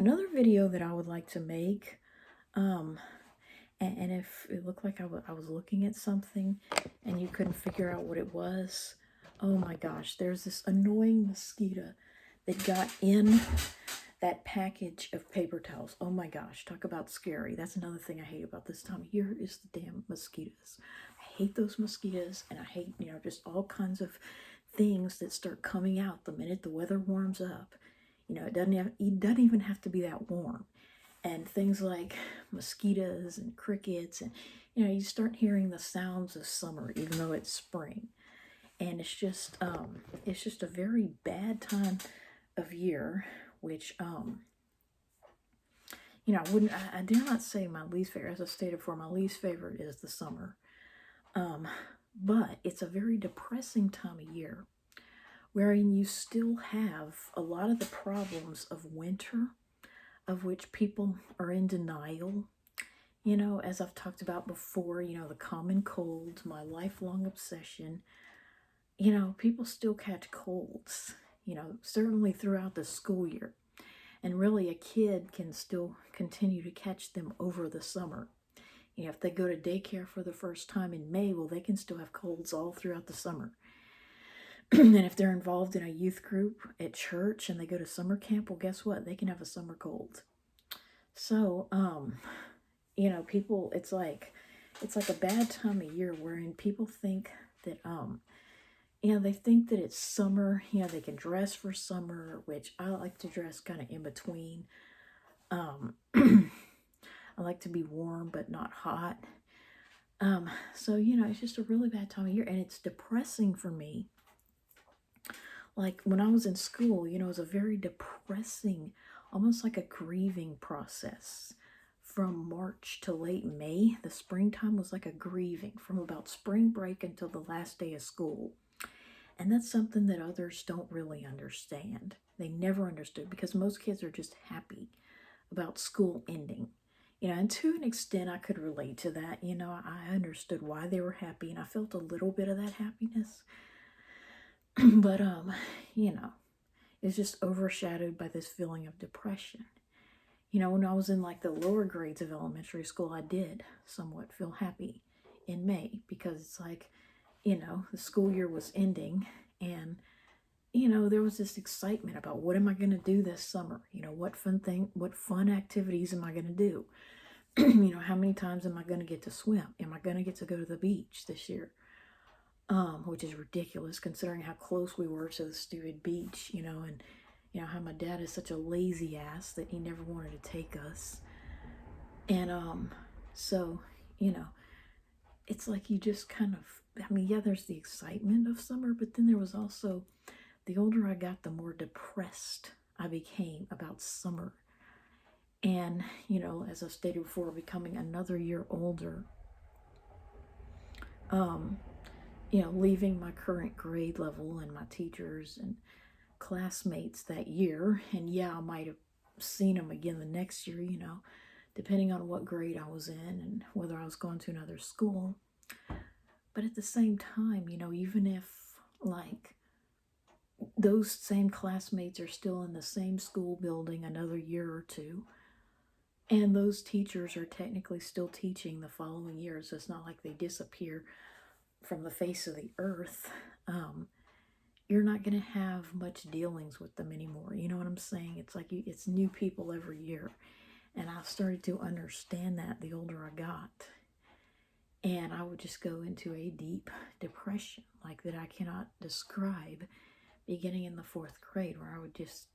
Another video that I would like to make, um, and if it looked like I was looking at something and you couldn't figure out what it was, oh my gosh, there's this annoying mosquito that got in that package of paper towels. Oh my gosh, talk about scary. That's another thing I hate about this time of year is the damn mosquitoes. I hate those mosquitoes, and I hate, just all kinds of things that start coming out the minute the weather warms up. It doesn't even have to be that warm. And things like mosquitoes and crickets, and you start hearing the sounds of summer even though it's spring. And it's just a very bad time of year, which I dare not say my least favorite. As I stated before, my least favorite is the summer. Um, but it's a very depressing time of year, wherein you still have a lot of the problems of winter, of which people are in denial. As I've talked about before, the common cold, my lifelong obsession. People still catch colds, certainly throughout the school year. And really, a kid can still continue to catch them over the summer. If they go to daycare for the first time in May, well, they can still have colds all throughout the summer. And if they're involved in a youth group at church and they go to summer camp, well, guess what? They can have a summer cold. So, people, it's like a bad time of year wherein people think that, they think that it's summer, they can dress for summer, which I like to dress kind of in between. I like to be warm but not hot. So it's just a really bad time of year, and it's depressing for me. Like when I was in school, it was a very depressing, almost like a grieving process. From March to late May, the springtime was like a grieving from about spring break until the last day of school. And that's something that others don't really understand. They never understood because most kids are just happy about school ending. And to an extent, I could relate to that. I understood why they were happy, and I felt a little bit of that happiness. But, it's just overshadowed by this feeling of depression. When I was in like the lower grades of elementary school, I did somewhat feel happy in May because it's like, the school year was ending, and there was this excitement about what am I going to do this summer? What fun activities am I going to do? How many times am I going to get to swim? Am I going to get to go to the beach this year? Which is ridiculous considering how close we were to the stupid beach, and how my dad is such a lazy ass that he never wanted to take us. And so, it's like you just kind of, yeah, there's the excitement of summer, but then there was also, the older I got, the more depressed I became about summer. And, as I stated before, becoming another year older, leaving my current grade level and my teachers and classmates that year. And yeah, I might have seen them again the next year, depending on what grade I was in and whether I was going to another school. But at the same time, even if like those same classmates are still in the same school building another year or two, and those teachers are technically still teaching the following year, so it's not like they disappear from the face of the earth. You're not going to have much dealings with them anymore. You know what I'm saying? It's like it's new people every year. And I've started to understand that the older I got. And I would just go into a deep depression, like that I cannot describe, beginning in the fourth grade, where I would just,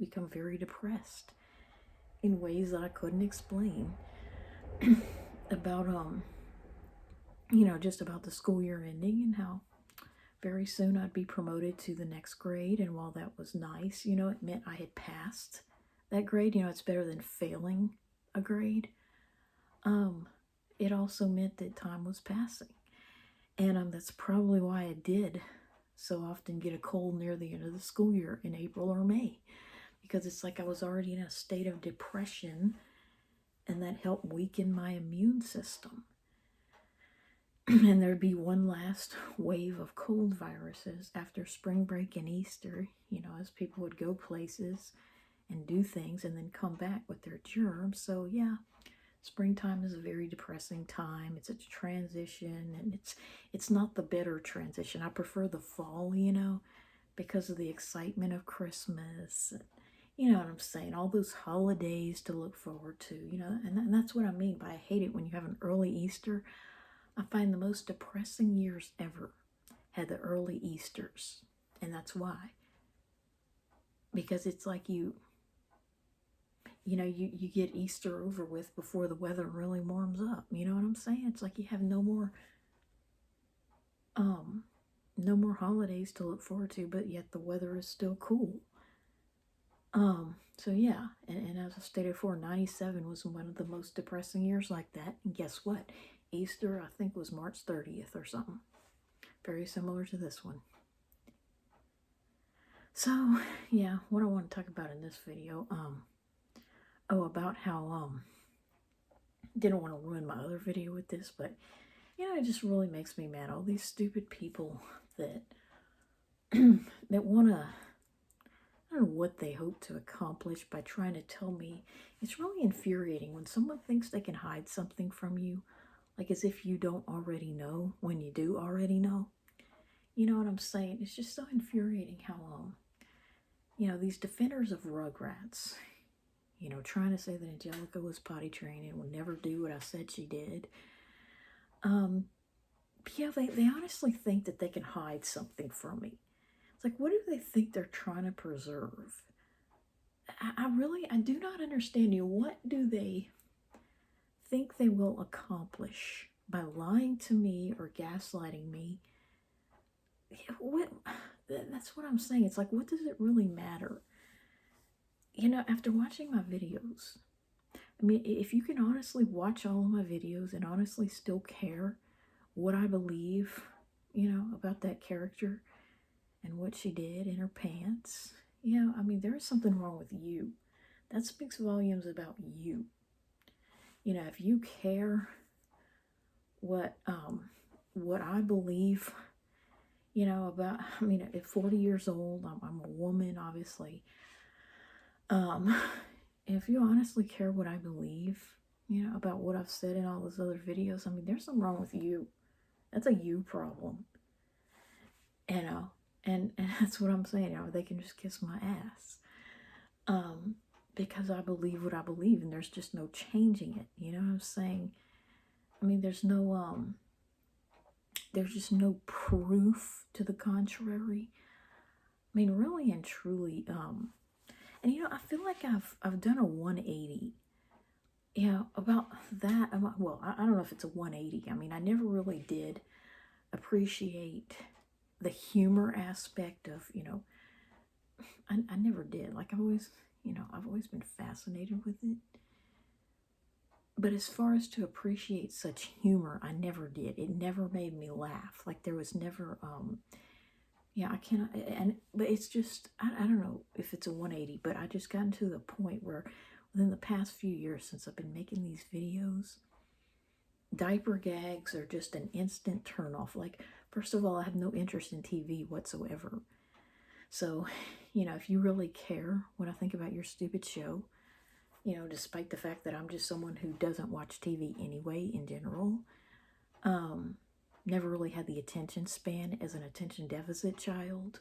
become very depressed in ways that I couldn't explain about, just about the school year ending and how very soon I'd be promoted to the next grade. And while that was nice, it meant I had passed that grade. It's better than failing a grade. It also meant that time was passing. And that's probably why I did so often get a cold near the end of the school year in April or May. Because it's like I was already in a state of depression, and that helped weaken my immune system. And there'd be one last wave of cold viruses after spring break and Easter, as people would go places and do things and then come back with their germs. So yeah, springtime is a very depressing time. It's a transition, and it's not the better transition. I prefer the fall, because of the excitement of Christmas. You know what I'm saying? All those holidays to look forward to, and that's what I mean by I hate it when you have an early Easter. I find the most depressing years ever had the early Easters. And that's why. Because it's like you get Easter over with before the weather really warms up. You know what I'm saying? It's like you have no more holidays to look forward to, but yet the weather is still cool. So yeah, and as I stated before, 97 was one of the most depressing years like that. And guess what? Easter, I think, was March 30th or something. Very similar to this one. So, yeah, what I want to talk about in this video, about how, didn't want to ruin my other video with this, but, it just really makes me mad. All these stupid people that, that want to, I don't know what they hope to accomplish by trying to tell me. It's really infuriating when someone thinks they can hide something from you, like as if you don't already know when you do already know. You know what I'm saying? It's just so infuriating how, these defenders of Rugrats, trying to say that Angelica was potty trained and would never do what I said she did. Yeah, they honestly think that they can hide something from me. It's like, what do they think they're trying to preserve? I do not understand you. What do they think they will accomplish by lying to me or gaslighting me? That's what I'm saying. It's like, what does it really matter? After watching my videos, I mean, if you can honestly watch all of my videos and honestly still care what I believe, about that character and what she did in her pants, I mean, there is something wrong with you. That speaks volumes about you. If you care what I believe, about, I mean, at 40 years old, I'm a woman, obviously. If you honestly care what I believe, about what I've said in all those other videos, I mean, there's something wrong with you. That's a you problem. And that's what I'm saying. They can just kiss my ass. Because I believe what I believe, and there's just no changing it. You know what I'm saying? I mean, there's just no proof to the contrary. I mean, really and truly, and I feel like I've done a 180. About that. Well, I don't know if it's a 180. I mean, I never really did appreciate the humor aspect of, I never did. Like, I've always been fascinated with it. But as far as to appreciate such humor, I never did. It never made me laugh. Like, there was never, I cannot, but it's just, I don't know if it's a 180, but I just gotten to the point where within the past few years since I've been making these videos, diaper gags are just an instant turnoff. Like, first of all, I have no interest in TV whatsoever. So, if you really care what I think about your stupid show, despite the fact that I'm just someone who doesn't watch TV anyway in general, never really had the attention span as an attention deficit child.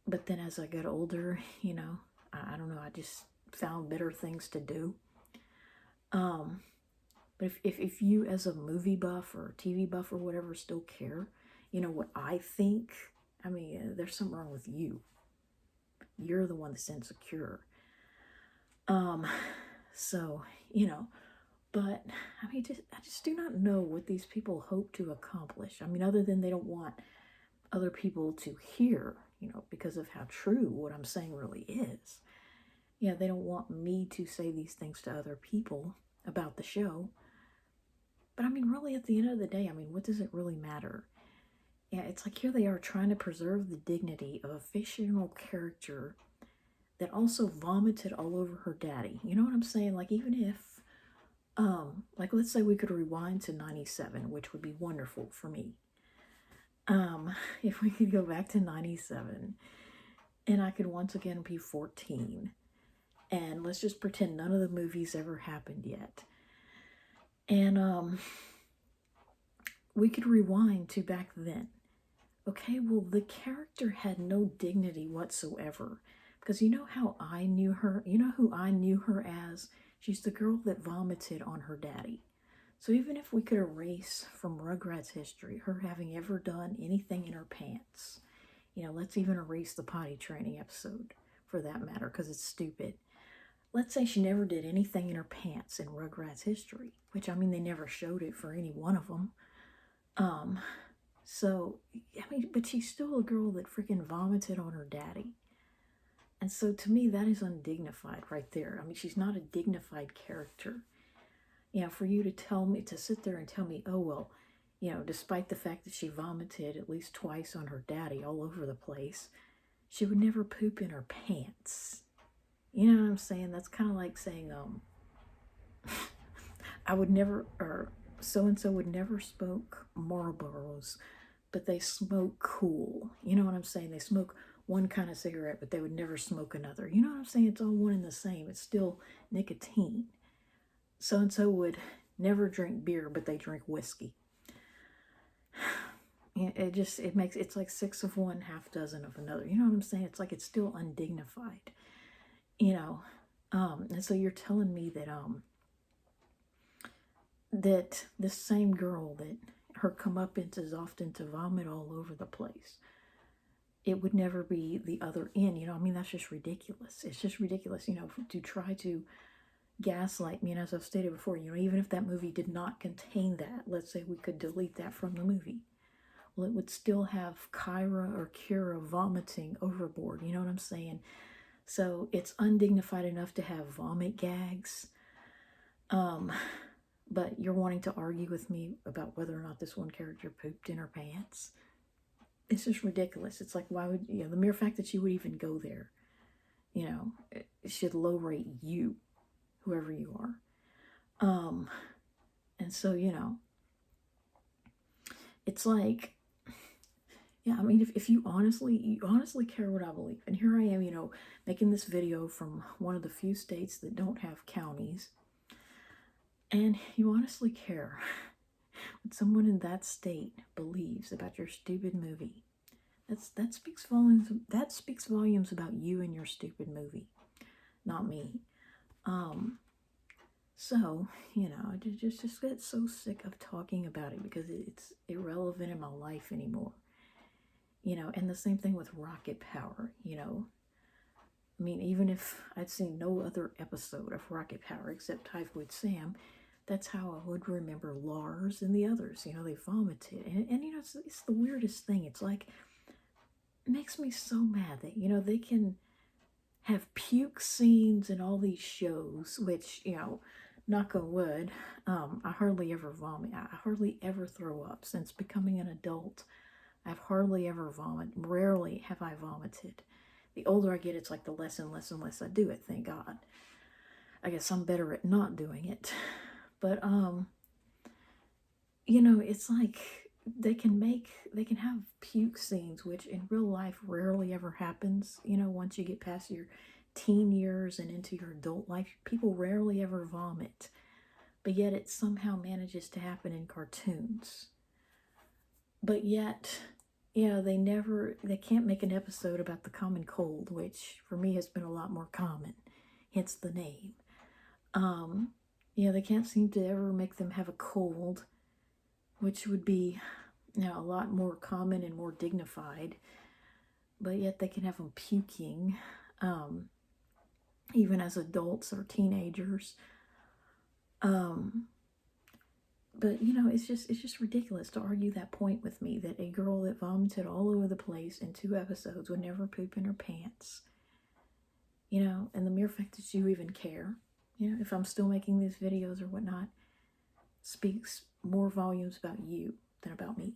But then as I got older, I don't know, I just found better things to do. But if you as a movie buff or TV buff or whatever still care, what I think, I mean, there's something wrong with you. You're the one that's insecure. So, but I mean, I just do not know what these people hope to accomplish. I mean, other than they don't want other people to hear, because of how true what I'm saying really is. They don't want me to say these things to other people about the show. But I mean, really, at the end of the day, I mean, what does it really matter? It's like here they are trying to preserve the dignity of a fictional character that also vomited all over her daddy. You know what I'm saying? Like, even if, like, let's say we could rewind to 97, which would be wonderful for me. If we could go back to 97 and I could once again be 14 And let's just pretend none of the movies ever happened yet. And we could rewind to back then. Okay, well, the character had no dignity whatsoever. Because you know how I knew her? You know who I knew her as? She's the girl that vomited on her daddy. So even if we could erase from Rugrats history her having ever done anything in her pants, let's even erase the potty training episode for that matter, because it's stupid. Let's say she never did anything in her pants in Rugrats history, which I mean, they never showed it for any one of them. So, I mean, but she's still a girl that freaking vomited on her daddy. And so to me, that is undignified right there. I mean, she's not a dignified character. For you to sit there and tell me, oh, well, despite the fact that she vomited at least twice on her daddy all over the place, she would never poop in her pants. You know what I'm saying? That's kind of like saying, I would never, or so-and-so would never smoke Marlboros, but they smoke cool. You know what I'm saying? They smoke one kind of cigarette, but they would never smoke another. You know what I'm saying? It's all one and the same. It's still nicotine. So-and-so would never drink beer, but they drink whiskey. It's like 6 of one, half dozen of another. You know what I'm saying? It's like it's still undignified. And so you're telling me that this same girl, that her comeuppance is often to vomit all over the place, it would never be the other end. I mean, that's just ridiculous. It's just ridiculous, to try to gaslight me. And as I've stated before, even if that movie did not contain that, let's say we could delete that from the movie, well, it would still have Kyra or Kira vomiting overboard. You know what I'm saying? So it's undignified enough to have vomit gags. But you're wanting to argue with me about whether or not this one character pooped in her pants? It's just ridiculous. It's like, why would, the mere fact that you would even go there, it should low rate you, whoever you are. And so, it's like, yeah, I mean, if you honestly care what I believe, and here I am, making this video from one of the few states that don't have counties, and you honestly care what someone in that state believes about your stupid movie, that speaks volumes. That speaks volumes about you and your stupid movie, not me. So, I just get so sick of talking about it because it's irrelevant in my life anymore. And the same thing with Rocket Power, I mean, even if I'd seen no other episode of Rocket Power except Typhoid Sam, that's how I would remember Lars and the others. They vomited. And it's the weirdest thing. It's like, it makes me so mad that, they can have puke scenes in all these shows, which, knock on wood, I hardly ever vomit. I hardly ever throw up. Since becoming an adult, I've hardly ever vomited. Rarely have I vomited. The older I get, it's like the less and less and less I do it, thank God. I guess I'm better at not doing it. But, it's like they can have puke scenes, which in real life rarely ever happens. Once you get past your teen years and into your adult life, people rarely ever vomit. But yet it somehow manages to happen in cartoons. But yet, they can't make an episode about the common cold, which for me has been a lot more common, hence the name. They can't seem to ever make them have a cold, which would be, a lot more common and more dignified. But yet they can have them puking, even as adults or teenagers. But it's just ridiculous to argue that point with me, that a girl that vomited all over the place in 2 episodes would never poop in her pants. And the mere fact that you even care, if I'm still making these videos or whatnot, speaks more volumes about you than about me.